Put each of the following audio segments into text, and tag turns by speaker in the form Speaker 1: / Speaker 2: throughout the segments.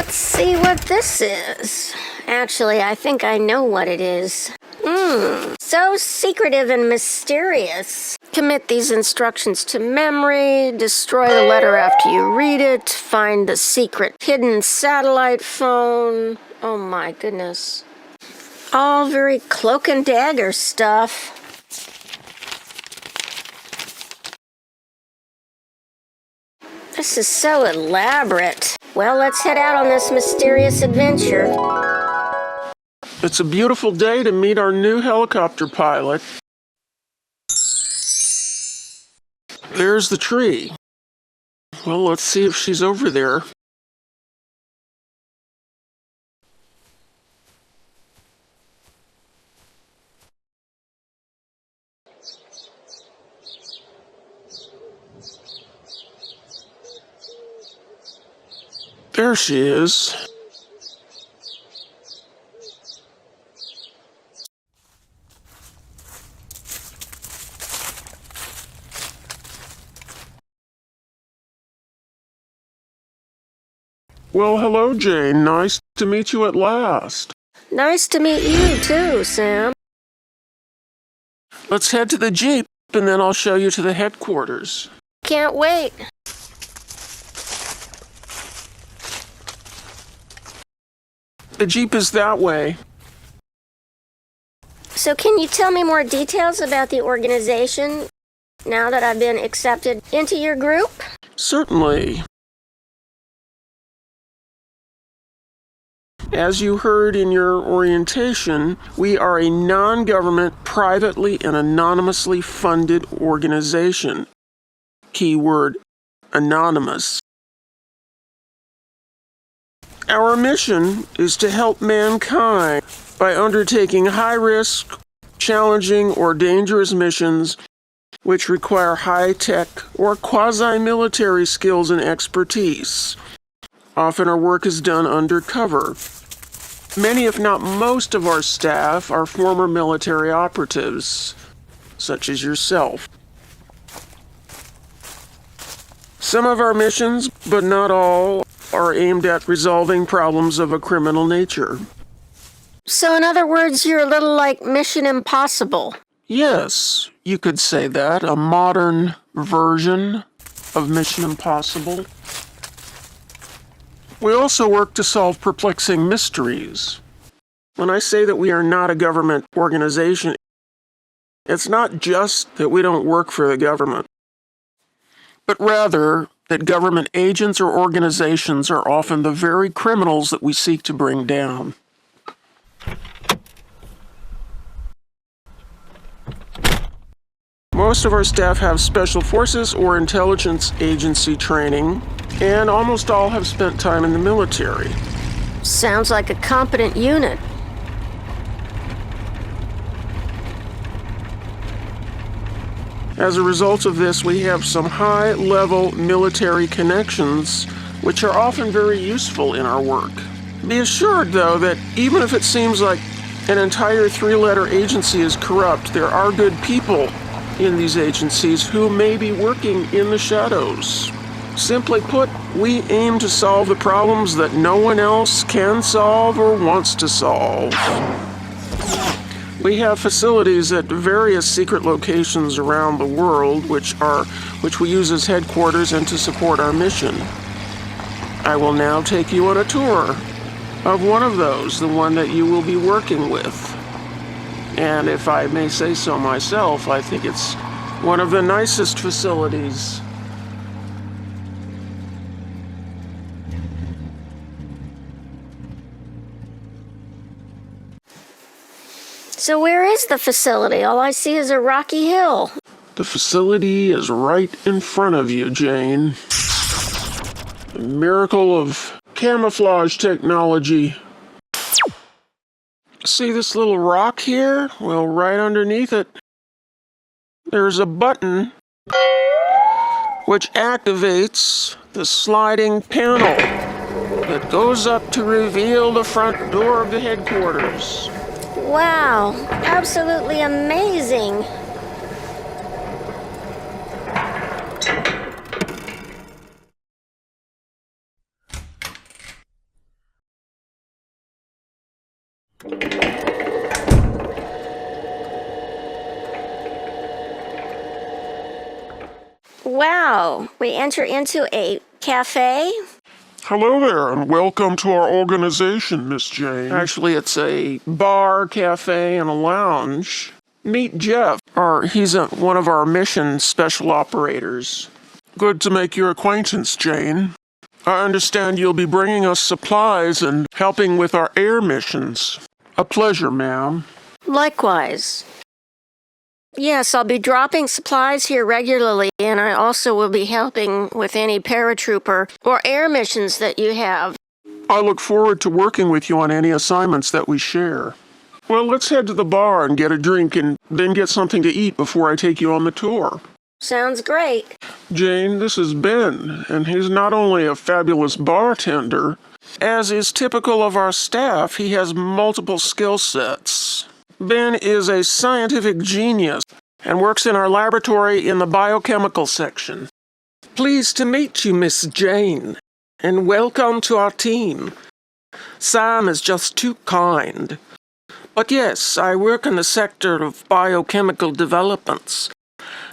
Speaker 1: Let's see what this is. Actually, I think I know what it is. So secretive and mysterious. Commit these instructions to memory, destroy the letter after you read it, find the secret hidden satellite phone. Oh my goodness. All very cloak and dagger stuff. This is so elaborate. Well, let's head out on this mysterious adventure.
Speaker 2: It's a beautiful day to meet our new helicopter pilot. There's the tree. Well, let's see if she's over there. There she is. Well, hello, Jane. Nice to meet you at last.
Speaker 1: Nice to meet you too, Sam.
Speaker 2: Let's head to the Jeep, and then I'll show you to the headquarters.
Speaker 1: Can't wait.
Speaker 2: The Jeep is that way.
Speaker 1: So can you tell me more details about the organization now that I've been accepted into your group?
Speaker 2: Certainly. As you heard in your orientation, we are a non-government, privately and anonymously funded organization. Keyword, anonymous. Our mission is to help mankind by undertaking high-risk, challenging, or dangerous missions which require high-tech or quasi-military skills and expertise. Often our work is done undercover. Many, if not most, of our staff are former military operatives, such as yourself. Some of our missions, but not all, are aimed at resolving problems of a criminal nature.
Speaker 1: So in other words, you're a little like Mission Impossible.
Speaker 2: Yes, you could say that. A modern version of Mission Impossible. We also work to solve perplexing mysteries. When I say that we are not a government organization, it's not just that we don't work for the government, but rather that government agents or organizations are often the very criminals that we seek to bring down. Most of our staff have special forces or intelligence agency training, and almost all have spent time in the military.
Speaker 1: Sounds like a competent unit.
Speaker 2: As a result of this, we have some high-level military connections, which are often very useful in our work. Be assured, though, that even if it seems like an entire three-letter agency is corrupt, there are good people in these agencies who may be working in the shadows. Simply put, we aim to solve the problems that no one else can solve or wants to solve. We have facilities at various secret locations around the world, which we use as headquarters and to support our mission. I will now take you on a tour of one of those, the one that you will be working with. And if I may say so myself, I think it's one of the nicest facilities.
Speaker 1: So where is the facility? All I see is a rocky hill.
Speaker 2: The facility is right in front of you, Jane. A miracle of camouflage technology. See this little rock here? Well, right underneath it, there's a button which activates the sliding panel that goes up to reveal the front door of the headquarters.
Speaker 1: Wow, absolutely amazing. Wow, we enter into a cafe?
Speaker 2: Hello there, and welcome to our organization, Miss Jane. Actually, it's a bar, cafe, and a lounge. Meet Jeff. He's one of our mission special operators. Good to make your acquaintance, Jane. I understand you'll be bringing us supplies and helping with our air missions. A pleasure, ma'am.
Speaker 1: Likewise. Yes, I'll be dropping supplies here regularly, and I also will be helping with any paratrooper or air missions that you have.
Speaker 2: I look forward to working with you on any assignments that we share. Well, let's head to the bar and get a drink and then get something to eat before I take you on the tour.
Speaker 1: Sounds great.
Speaker 2: Jane, this is Ben, and he's not only a fabulous bartender, as is typical of our staff, he has multiple skill sets. Ben is a scientific genius and works in our laboratory in the biochemical section. Pleased to meet you, Miss Jane, and welcome to our team. Sam is just too kind. But yes, I work in the sector of biochemical developments.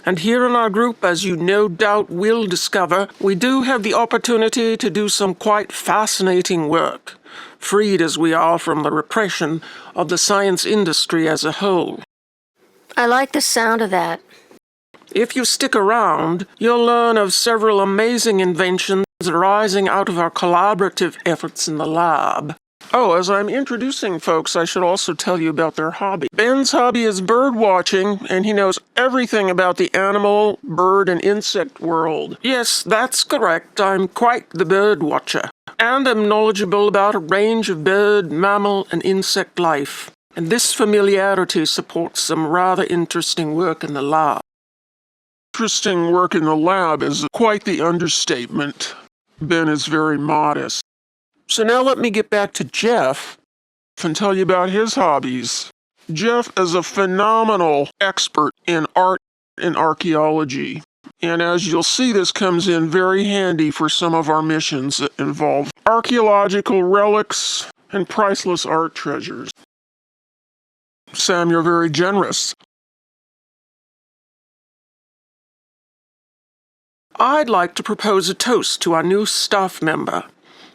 Speaker 2: And here in our group, as you no doubt will discover, we do have the opportunity to do some quite fascinating work, freed as we are from the repression of the science industry as a whole.
Speaker 1: I like the sound of that.
Speaker 2: If you stick around, you'll learn of several amazing inventions arising out of our collaborative efforts in the lab. Oh, as I'm introducing folks, I should also tell you about their hobby. Ben's hobby is bird watching, and he knows everything about the animal, bird, and insect world. Yes, that's correct. I'm quite the bird watcher, and am knowledgeable about a range of bird, mammal, and insect life. And this familiarity supports some rather interesting work in the lab. Interesting work in the lab is quite the understatement. Ben is very modest. So now let me get back to Jeff and tell you about his hobbies. Jeff is a phenomenal expert in art and archaeology. And as you'll see, this comes in very handy for some of our missions that involve archaeological relics and priceless art treasures. Sam, you're very generous. I'd like to propose a toast to our new staff member.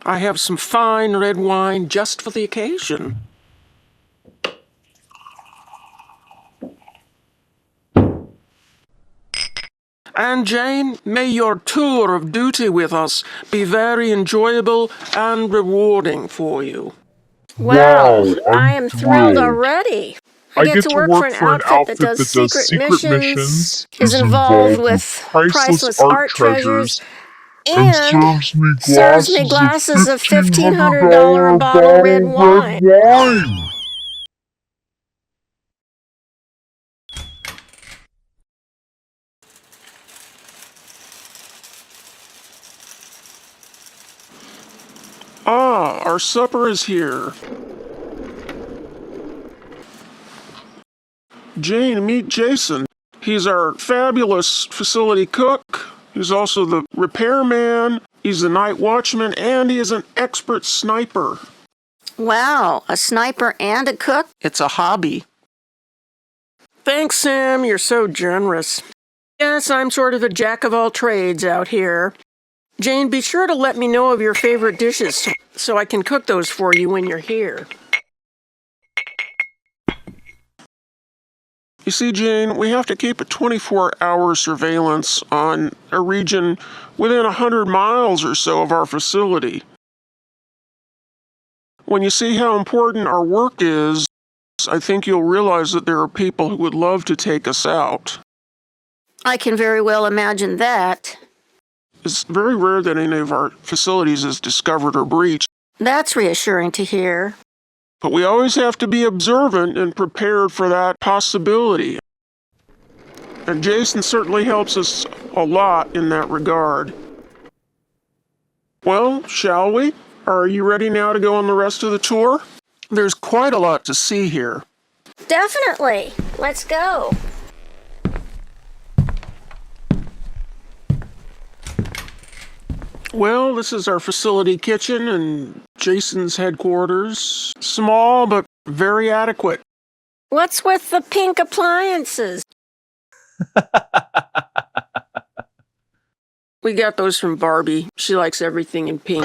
Speaker 2: I have some fine red wine just for the occasion. And Jane, may your tour of duty with us be very enjoyable and rewarding for you.
Speaker 1: Wow, I am thrilled already. I get to work for an outfit that does secret missions, is involved with priceless art treasures, and serves me glasses of $1,500 bottle red wine.
Speaker 2: Ah, our supper is here. Jane, meet Jason. He's our fabulous facility cook. He's also the repairman. He's the night watchman, and he is an expert sniper.
Speaker 1: Wow, a sniper and a cook?
Speaker 2: It's a hobby. Thanks, Sam. You're so generous. Yes, I'm sort of a jack of all trades out here. Jane, be sure to let me know of your favorite dishes so I can cook those for you when you're here. You see, Jane, we have to keep a 24-hour surveillance on a region within 100 miles or so of our facility. When you see how important our work is, I think you'll realize that there are people who would love to take us out.
Speaker 1: I can very well imagine that.
Speaker 2: It's very rare that any of our facilities is discovered or breached.
Speaker 1: That's reassuring to hear.
Speaker 2: But we always have to be observant and prepared for that possibility. And Jason certainly helps us a lot in that regard. Well, shall we? Are you ready now to go on the rest of the tour? There's quite a lot to see here.
Speaker 1: Definitely. Let's go.
Speaker 2: Well, this is our facility kitchen and Jason's headquarters. Small but Very adequate.
Speaker 1: What's with the pink appliances? We got those from Barbie. She likes everything in pink.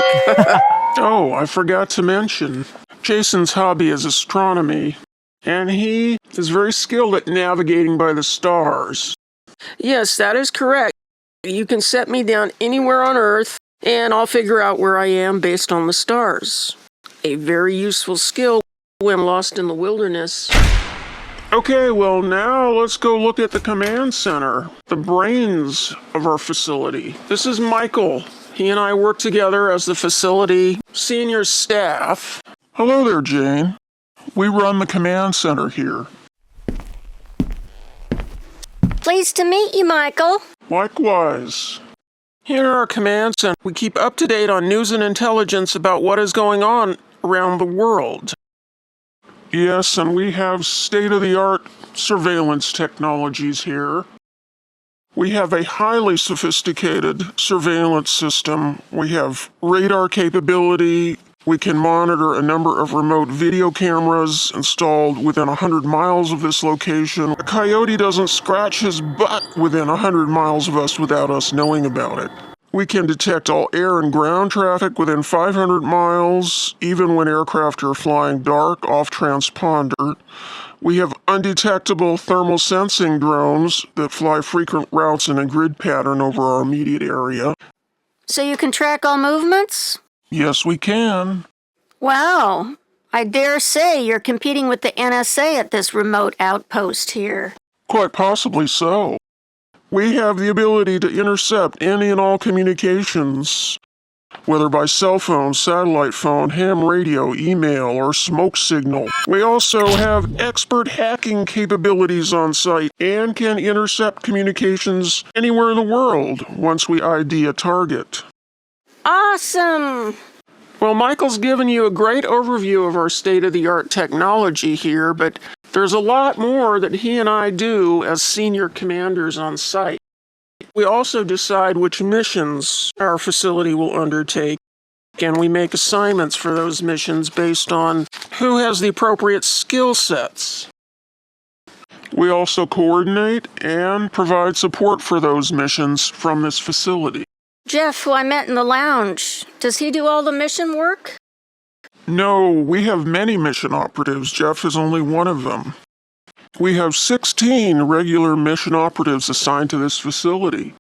Speaker 2: Oh, I forgot to mention, Jason's hobby is astronomy, and he is very skilled at navigating by the stars. Yes, that is correct. You can set me down anywhere on Earth, and I'll figure out where I am based on the stars. A very useful skill when lost in the wilderness. Okay, well now let's go look at the command center, the brains of our facility. This is Michael. He and I work together as the facility senior staff. Hello there, Jane. We run the command center here.
Speaker 1: Pleased to meet you, Michael.
Speaker 2: Likewise. Here at our command center, we keep up to date on news and intelligence about what is going on around the world. Yes, and we have state-of-the-art surveillance technologies here. We have a highly sophisticated surveillance system. We have radar capability. We can monitor a number of remote video cameras installed within 100 miles of this location. A coyote doesn't scratch his butt within 100 miles of us without us knowing about it. We can detect all air and ground traffic within 500 miles, even when aircraft are flying dark off transponder. We have undetectable thermal sensing drones that fly frequent routes in a grid pattern over our immediate area.
Speaker 1: So you can track all movements?
Speaker 2: Yes, we can.
Speaker 1: Wow. I dare say you're competing with the NSA at this remote outpost here.
Speaker 2: Quite possibly so. We have the ability to intercept any and all communications, whether by cell phone, satellite phone, ham radio, email, or smoke signal. We also have expert hacking capabilities on site and can intercept communications anywhere in the world once we ID a target.
Speaker 1: Awesome!
Speaker 2: Well, Michael's given you a great overview of our state-of-the-art technology here, but there's a lot more that he and I do as senior commanders on site. We also decide which missions our facility will undertake, and we make assignments for those missions based on who has the appropriate skill sets. We also coordinate and provide support for those missions from this facility.
Speaker 1: Jeff, who I met in the lounge, does he do all the mission work?
Speaker 2: No, we have many mission operatives. Jeff is only one of them. We have 16 regular mission operatives assigned to this facility.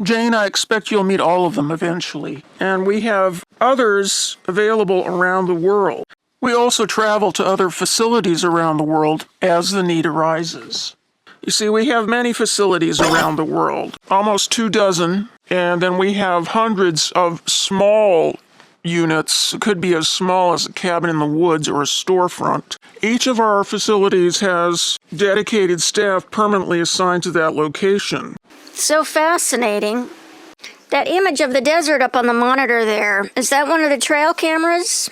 Speaker 2: Jane, I expect you'll meet all of them eventually. And we have others available around the world. We also travel to other facilities around the world as the need arises. You see, we have many facilities around the world, almost 24, and then we have hundreds of small units. It could be as small as a cabin in the woods or a storefront. Each of our facilities has dedicated staff permanently assigned to that location.
Speaker 1: So fascinating. That image of the desert up on the monitor there, is that one of the trail cameras?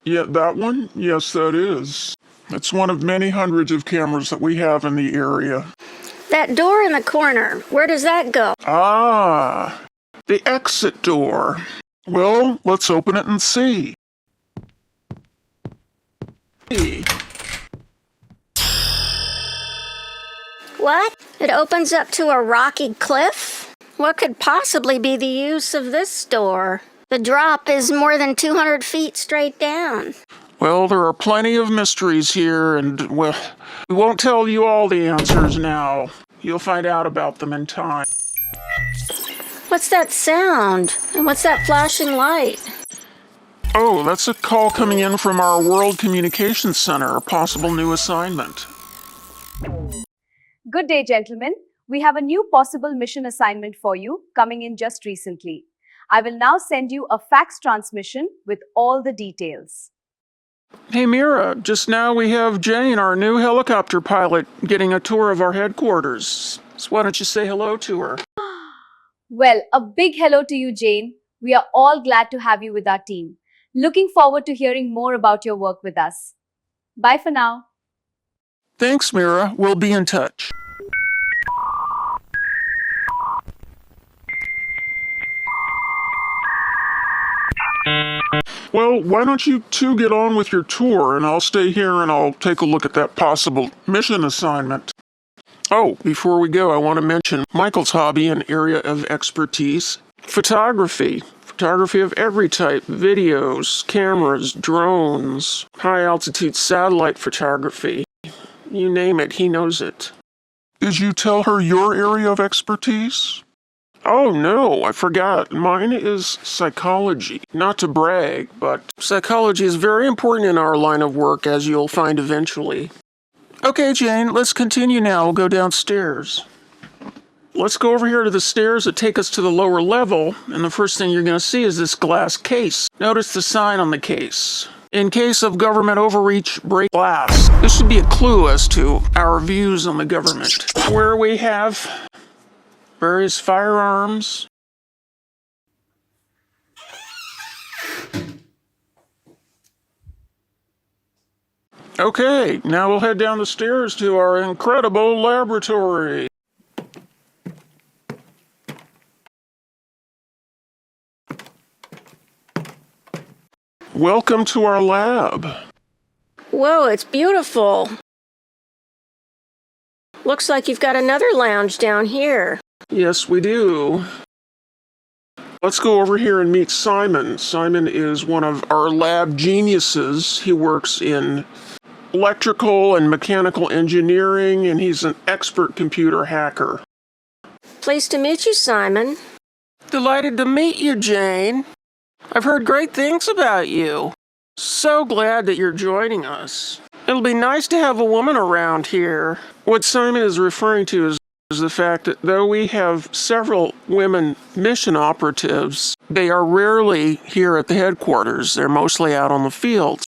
Speaker 2: Yeah, that one? Yes, that is. It's one of many hundreds of cameras that we have in the area.
Speaker 1: That door in the corner, where does that go?
Speaker 2: Ah, the exit door. Well, let's open it and see.
Speaker 1: What? It opens up to a rocky cliff? What could possibly be the use of this door? The drop is more than 200 feet straight down.
Speaker 2: Well, there are plenty of mysteries here, and, well, we won't tell you all the answers now. You'll find out about them in time.
Speaker 1: What's that sound? And what's that flashing light?
Speaker 2: Oh, that's a call coming in from our World Communications Center, a possible new assignment.
Speaker 3: Good day, gentlemen. We have a new possible mission assignment for you coming in just recently. I will now send you a fax transmission with all the details.
Speaker 2: Hey, Mira, just now we have Jane, our new helicopter pilot, getting a tour of our headquarters. So why don't you say hello to her?
Speaker 3: Well, a big hello to you, Jane. We are all glad to have you with our team. Looking forward to hearing more about your work with us. Bye for now.
Speaker 2: Thanks, Mira. We'll be in touch. Well, why don't you two get on with your tour, and I'll stay here and I'll take a look at that possible mission assignment. Oh, before we go, I want to mention Michael's hobby and area of expertise, photography. Photography of every type, videos, cameras, drones, high-altitude satellite photography. You name it, he knows it. Did you tell her your area of expertise? Oh, no, I forgot. Mine is psychology. Not to brag, but psychology is very important in our line of work, as you'll find eventually. Okay, Jane, let's continue now. We'll go downstairs. Let's go over here to the stairs that take us to the lower level, and the first thing you're going to see is this glass case. Notice the sign on the case. In case of government overreach, break glass. This should be a clue as to our views on the government. Where we have various firearms. Okay, now we'll head down the stairs to our incredible laboratory. Welcome to our lab.
Speaker 1: Whoa, it's beautiful. Looks like you've got another lounge down here.
Speaker 2: Yes, we do. Let's go over here and meet Simon. Simon is one of our lab geniuses. He works in electrical and mechanical engineering, and he's an expert computer hacker.
Speaker 1: Pleased to meet you, Simon.
Speaker 2: Delighted to meet you, Jane. I've heard great things about you. So glad that you're joining us. It'll be nice to have a woman around here. What Simon is referring to is the fact that though we have several women mission operatives, they are rarely here at the headquarters. They're mostly out on the field.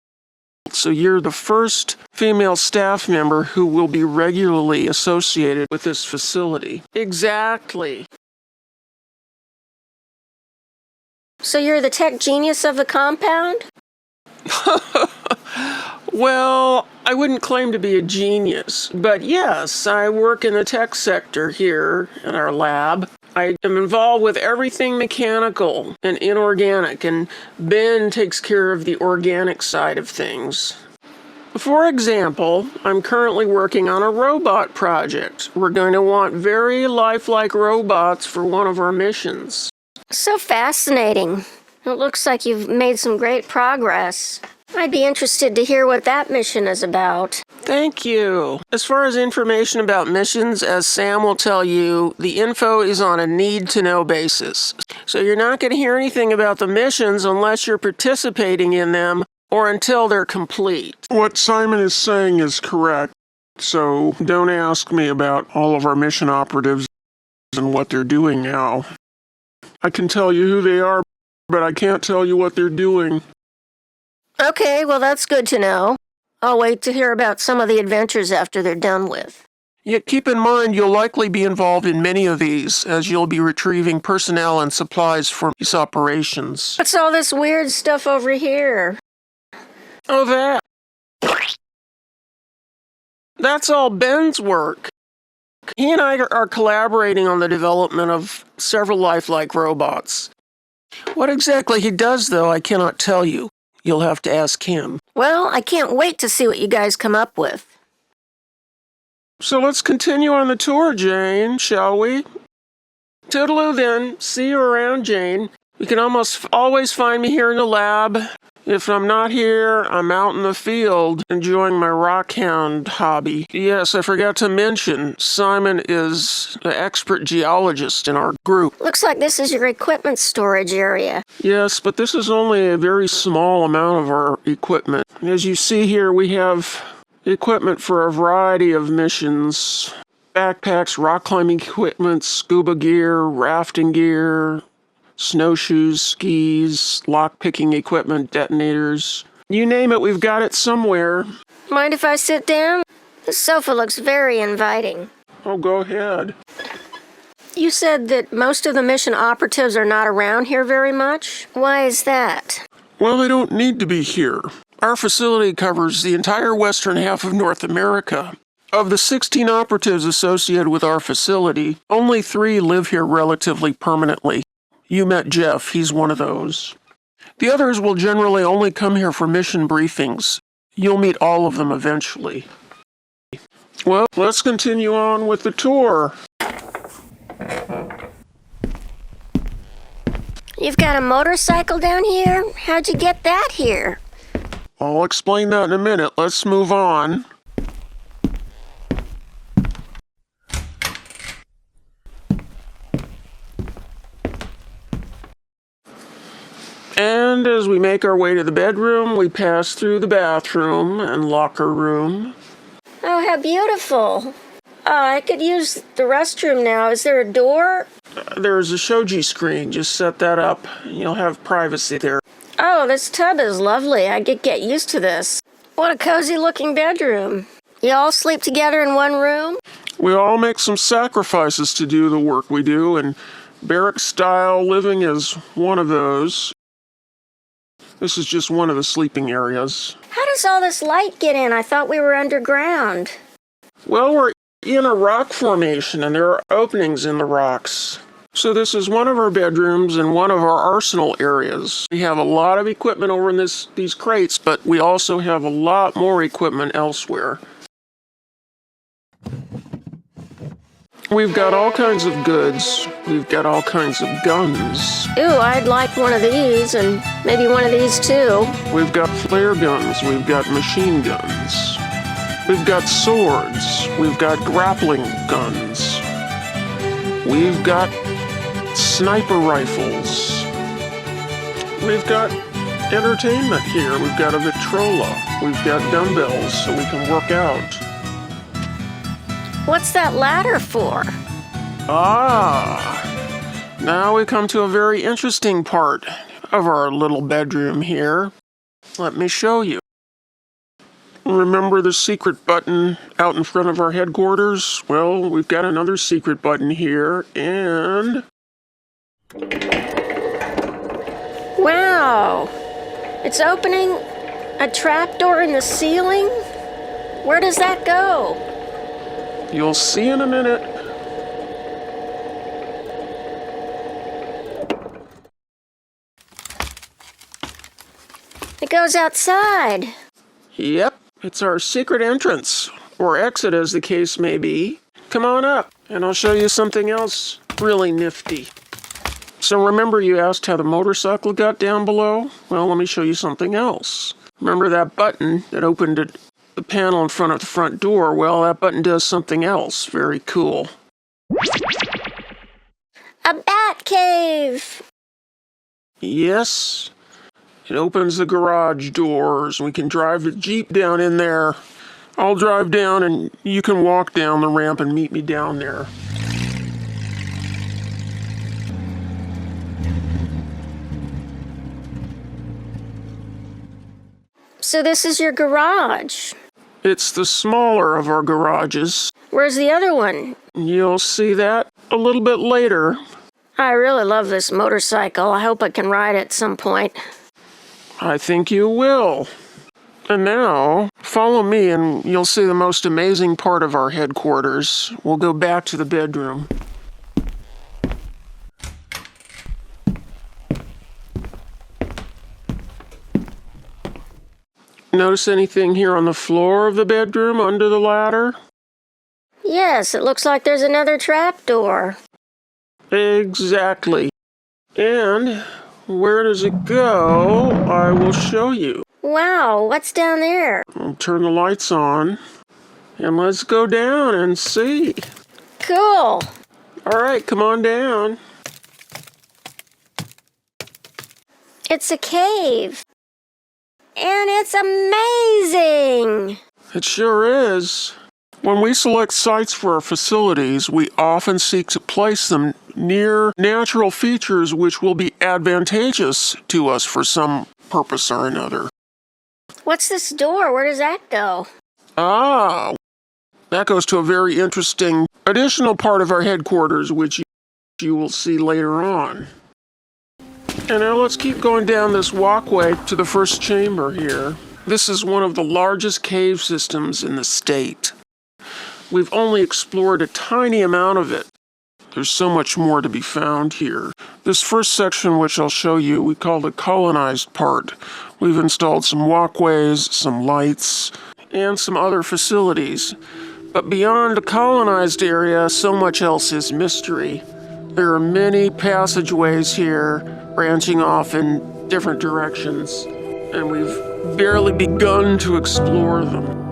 Speaker 2: So you're the first female staff member who will be regularly associated with this facility. Exactly.
Speaker 1: So you're the tech genius of the compound?
Speaker 2: Well, I wouldn't claim to be a genius, but yes, I work in the tech sector here in our lab. I am involved with everything mechanical and inorganic, and Ben takes care of the organic side of things. For example, I'm currently working on a robot project. We're going to want very lifelike robots for one of our missions.
Speaker 1: So fascinating. It looks like you've made some great progress. I'd be interested to hear what that mission is about.
Speaker 2: Thank you. As far as information about missions, as Sam will tell you, the info is on a need-to-know basis. So you're not going to hear anything about the missions unless you're participating in them or until they're complete. What Simon is saying is correct. So don't ask me about all of our mission operatives and what they're doing now. I can tell you who they are, but I can't tell you what they're doing.
Speaker 1: Okay, well that's good to know. I'll wait to hear about some of the adventures after they're done with.
Speaker 2: Yet keep in mind you'll likely be involved in many of these, as you'll be retrieving personnel and supplies for these operations.
Speaker 1: What's all this weird stuff over here?
Speaker 2: Oh, that. That's all Ben's work. He and I are collaborating on the development of several lifelike robots. What exactly he does, though, I cannot tell you. You'll have to ask him.
Speaker 1: Well, I can't wait to see what you guys come up with.
Speaker 2: So let's continue on the tour, Jane, shall we? Toodaloo then. See you around, Jane. You can almost always find me here in the lab. If I'm not here, I'm out in the field enjoying my rockhound hobby. Yes, I forgot to mention, Simon is an expert geologist in our group.
Speaker 1: Looks like this is your equipment storage area.
Speaker 2: Yes, but this is only a very small amount of our equipment. As you see here, we have equipment for a variety of missions. Backpacks, rock climbing equipment, scuba gear, rafting gear, snowshoes, skis, lock-picking equipment, detonators. You name it, we've got it somewhere.
Speaker 1: Mind if I sit down? The sofa looks very inviting.
Speaker 2: Oh, go ahead.
Speaker 1: You said that most of the mission operatives are not around here very much? Why is that?
Speaker 2: Well, they don't need to be here. Our facility covers the entire western half of North America. Of the 16 operatives associated with our facility, only 3 live here relatively permanently. You met Jeff, he's one of those. The others will generally only come here for mission briefings. You'll meet all of them eventually. Well, let's continue on with the tour.
Speaker 1: You've got a motorcycle down here? How'd you get that here?
Speaker 2: I'll explain that in a minute. Let's move on. And as we make our way to the bedroom, we pass through the bathroom and locker room.
Speaker 1: Oh, how beautiful. I could use the restroom now. Is there a door?
Speaker 2: There's a shoji screen. Just set that up. You'll have privacy there.
Speaker 1: Oh, this tub is lovely. I could get used to this. What a cozy looking bedroom. You all sleep together in one room?
Speaker 2: We all make some sacrifices to do the work we do, and barrack-style living is one of those. This is just one of the sleeping areas.
Speaker 1: How does all this light get in? I thought we were underground.
Speaker 2: Well, we're in a rock formation, and there are openings in the rocks. So this is one of our bedrooms and one of our arsenal areas. We have a lot of equipment over in these crates, but we also have a lot more equipment elsewhere. We've got all kinds of goods. We've got all kinds of guns.
Speaker 1: Ooh, I'd like one of these and maybe one of these too.
Speaker 2: We've got flare guns. We've got machine guns. We've got swords. We've got grappling guns. We've got sniper rifles. We've got entertainment here. We've got a Victrola. We've got dumbbells so we can work out.
Speaker 1: What's that ladder for?
Speaker 2: Now we come to a very interesting part of our little bedroom here. Let me show you. Remember the secret button out in front of our headquarters? Well, we've got another secret button here, and...
Speaker 1: Wow! It's opening a trapdoor in the ceiling? Where does that go?
Speaker 2: You'll see in a minute.
Speaker 1: It goes outside.
Speaker 2: Yep, it's our secret entrance, or exit as the case may be. Come on up, and I'll show you something else really nifty. So remember you asked how the motorcycle got down below? Well, let me show you something else. Remember that button that opened the panel in front of the front door? Well, that button does something else very cool.
Speaker 1: A bat cave!
Speaker 2: Yes, it opens the garage doors. We can drive the Jeep down in there. I'll drive down and you can walk down the ramp and meet me down there.
Speaker 1: So this is your garage.
Speaker 2: It's the smaller of our garages.
Speaker 1: Where's the other one?
Speaker 2: You'll see that a little bit later.
Speaker 1: I really love this motorcycle. I hope I can ride it at some point.
Speaker 2: I think you will. And now, follow me and you'll see the most amazing part of our headquarters. We'll go back to the bedroom. Notice anything here on the floor of the bedroom under the ladder?
Speaker 1: Yes, it looks like there's another trapdoor.
Speaker 2: Exactly. And where does it go? I will show you.
Speaker 1: Wow, what's down there?
Speaker 2: I'll turn the lights on and let's go down and see.
Speaker 1: Cool.
Speaker 2: All right, come on down.
Speaker 1: It's a cave. And it's amazing!
Speaker 2: It sure is. When we select sites for our facilities, we often seek to place them near natural features which will be advantageous to us for some purpose or another.
Speaker 1: What's this door? Where does that go?
Speaker 2: That goes to a very interesting additional part of our headquarters, which you will see later on. And now let's keep going down this walkway to the first chamber here. This is one of the largest cave systems in the state. We've only explored a tiny amount of it. There's so much more to be found here. This first section, which I'll show you, we call the colonized part. We've installed some walkways, some lights, and some other facilities. But beyond the colonized area, so much else is mystery. There are many passageways here, branching off in different directions, and we've barely begun to explore them.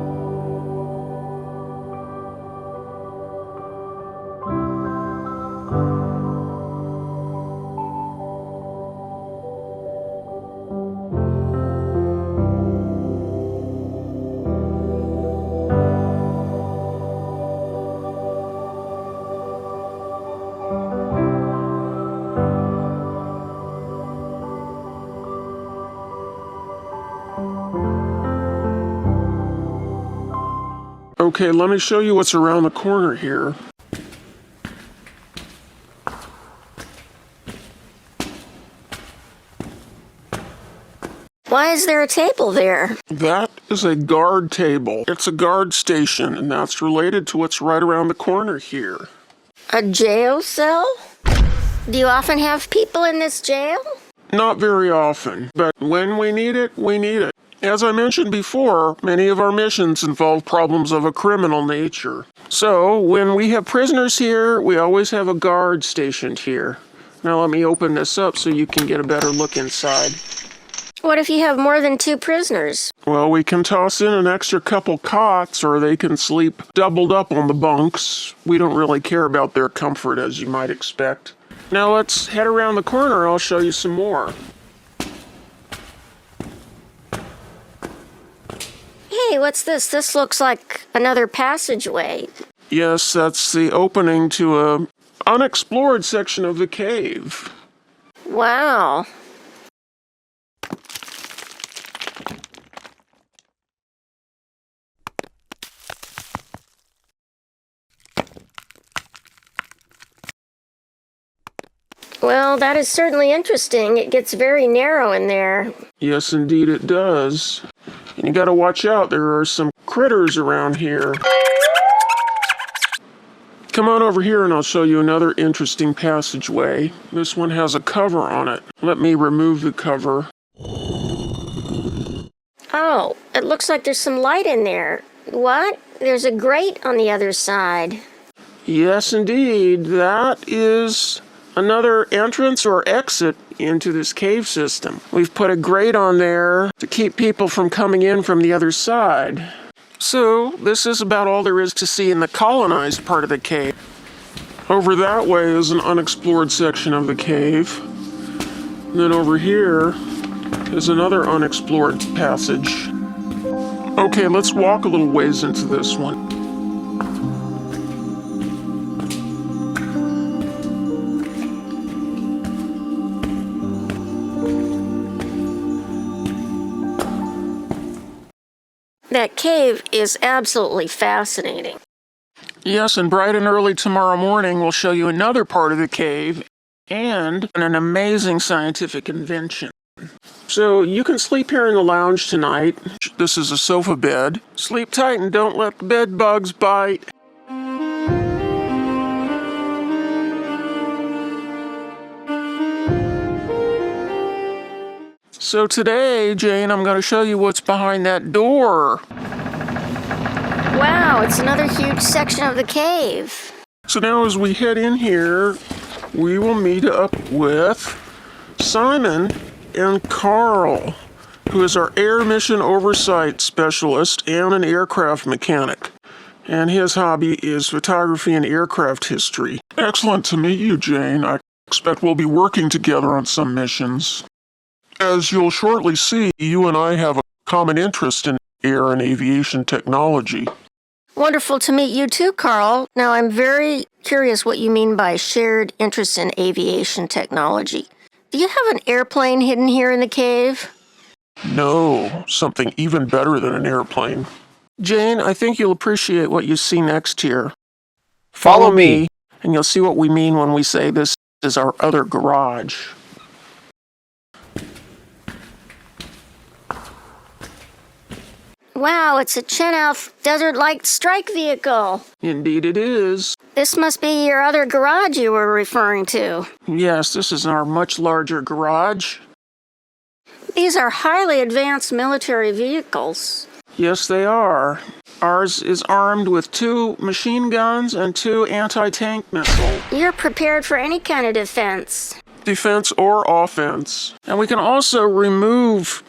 Speaker 2: Okay, let me show you what's around the corner here.
Speaker 1: Why is there a table there?
Speaker 2: That is a guard table. It's a guard station, and that's related to what's right around the corner here.
Speaker 1: A jail cell? Do you often have people in this jail?
Speaker 2: Not very often, but when we need it, we need it. As I mentioned before, many of our missions involve problems of a criminal nature. So, when we have prisoners here, we always have a guard stationed here. Now let me open this up so you can get a better look inside.
Speaker 1: What if you have more than 2 prisoners?
Speaker 2: Well, we can toss in an extra couple cots, or they can sleep doubled up on the bunks. We don't really care about their comfort, as you might expect. Now let's head around the corner, I'll show you some more.
Speaker 1: Hey, what's this? This looks like another passageway.
Speaker 2: Yes, that's the opening to a unexplored section of the cave.
Speaker 1: Wow. Well, that is certainly interesting. It gets very narrow in there.
Speaker 2: Yes, indeed it does. And you gotta watch out, there are some critters around here. Come on over here and I'll show you another interesting passageway. This one has a cover on it. Let me remove the cover.
Speaker 1: Oh, it looks like there's some light in there. What? There's a grate on the other side.
Speaker 2: Yes, indeed. That is another entrance or exit into this cave system. We've put a grate on there to keep people from coming in from the other side. So, this is about all there is to see in the colonized part of the cave. Over that way is an unexplored section of the cave. And then over here is another unexplored passage. Okay, let's walk a little ways into this one.
Speaker 1: That cave is absolutely fascinating.
Speaker 2: Yes, and bright and early tomorrow morning we'll show you another part of the cave and an amazing scientific invention. So you can sleep here in the lounge tonight. This is a sofa bed. Sleep tight and don't let the bed bugs bite. So today, Jane, I'm going to show you what's behind that door.
Speaker 1: Wow, it's another huge section of the cave.
Speaker 2: So now as we head in here, we will meet up with Simon and Carl, who is our air mission oversight specialist and an aircraft mechanic. And his hobby is photography and aircraft history. Excellent to meet you, Jane. I expect we'll be working together on some missions. As you'll shortly see, you and I have a common interest in air and aviation technology.
Speaker 1: Wonderful to meet you too, Carl. Now, I'm very curious what you mean by shared interest in aviation technology. Do you have an airplane hidden here in the cave?
Speaker 2: No, something even better than an airplane. Jane, I think you'll appreciate what you see next here. Follow me, and you'll see what we mean when we say this is our other garage.
Speaker 1: Wow, it's a Chenoweth Desert Light Strike vehicle.
Speaker 2: Indeed it is.
Speaker 1: This must be your other garage you were referring to.
Speaker 2: Yes, this is our much larger garage.
Speaker 1: These are highly advanced military vehicles.
Speaker 2: Yes, they are. Ours is armed with 2 machine guns and 2 anti-tank missiles.
Speaker 1: You're prepared for any kind of defense.
Speaker 2: Defense or offense. And we can also remove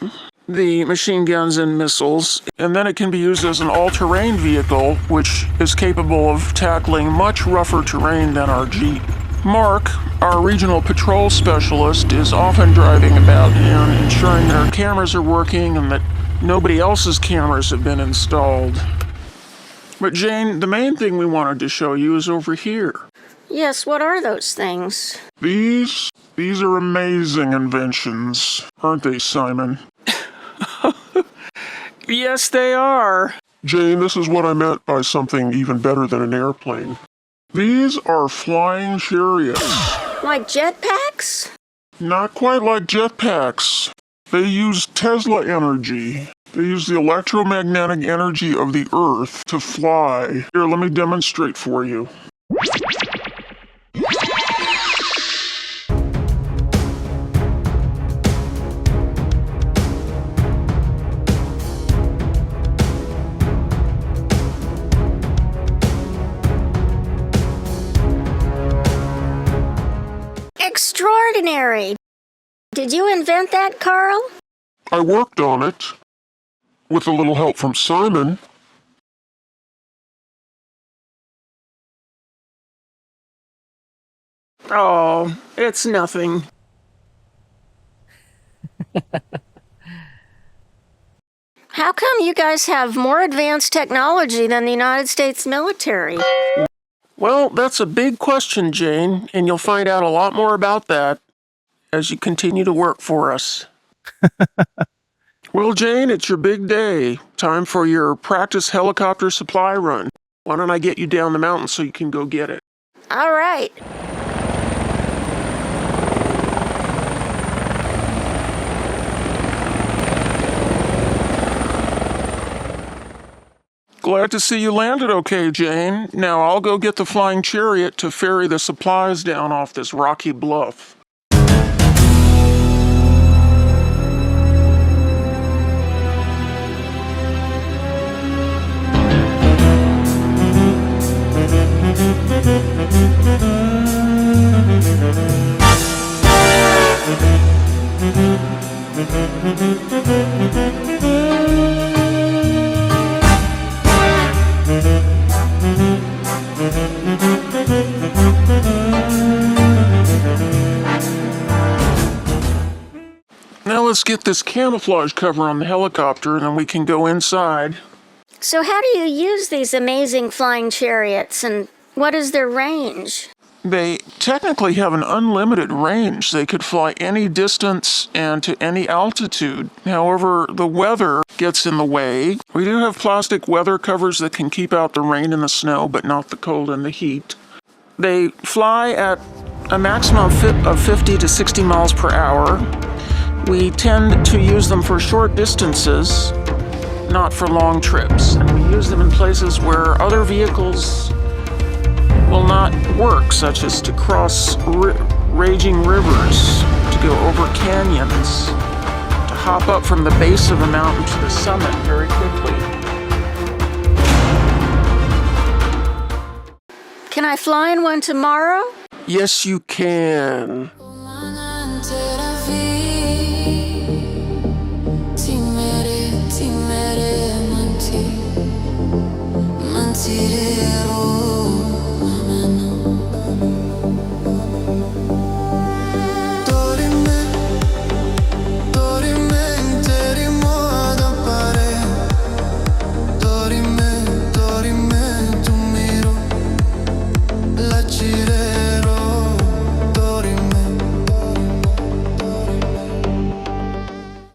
Speaker 2: the machine guns and missiles, and then it can be used as an all-terrain vehicle, which is capable of tackling much rougher terrain than our Jeep. Mark, our regional patrol specialist, is often driving about and ensuring that our cameras are working and that nobody else's cameras have been installed. But Jane, the main thing we wanted to show you is over here.
Speaker 1: Yes, what are those things?
Speaker 4: These are amazing inventions, aren't they, Simon?
Speaker 2: Yes, they are.
Speaker 4: Jane, this is what I meant by something even better than an airplane. These are flying chariots.
Speaker 1: Like jetpacks?
Speaker 4: Not quite like jetpacks. They use Tesla energy. They use the electromagnetic energy of the Earth to fly. Here, let me demonstrate for you.
Speaker 1: Extraordinary! Did you invent that, Carl?
Speaker 4: I worked on it. With a little help from Simon.
Speaker 2: Oh, it's nothing.
Speaker 1: How come you guys have more advanced technology than the United States military?
Speaker 2: Well, that's a big question, Jane, and you'll find out a lot more about that as you continue to work for us. Well, Jane, it's your big day. Time for your practice helicopter supply run. Why don't I get you down the mountain so you can go get it?
Speaker 1: All right.
Speaker 2: Glad to see you landed okay, Jane. Now I'll go get the flying chariot to ferry the supplies down off this rocky bluff. Now let's get this camouflage cover on the helicopter and then we can go inside.
Speaker 1: So how do you use these amazing flying chariots, and what is their range?
Speaker 2: They technically have an unlimited range. They could fly any distance and to any altitude. However, the weather gets in the way. We do have plastic weather covers that can keep out the rain and the snow, but not the cold and the heat. They fly at a maximum of 50 to 60 miles per hour. We tend to use them for short distances, not for long trips. And we use them in places where other vehicles will not work, such as to cross raging rivers, to go over canyons, to hop up from the base of a mountain to the summit very quickly.
Speaker 1: Can I fly in one tomorrow?
Speaker 2: Yes, you can.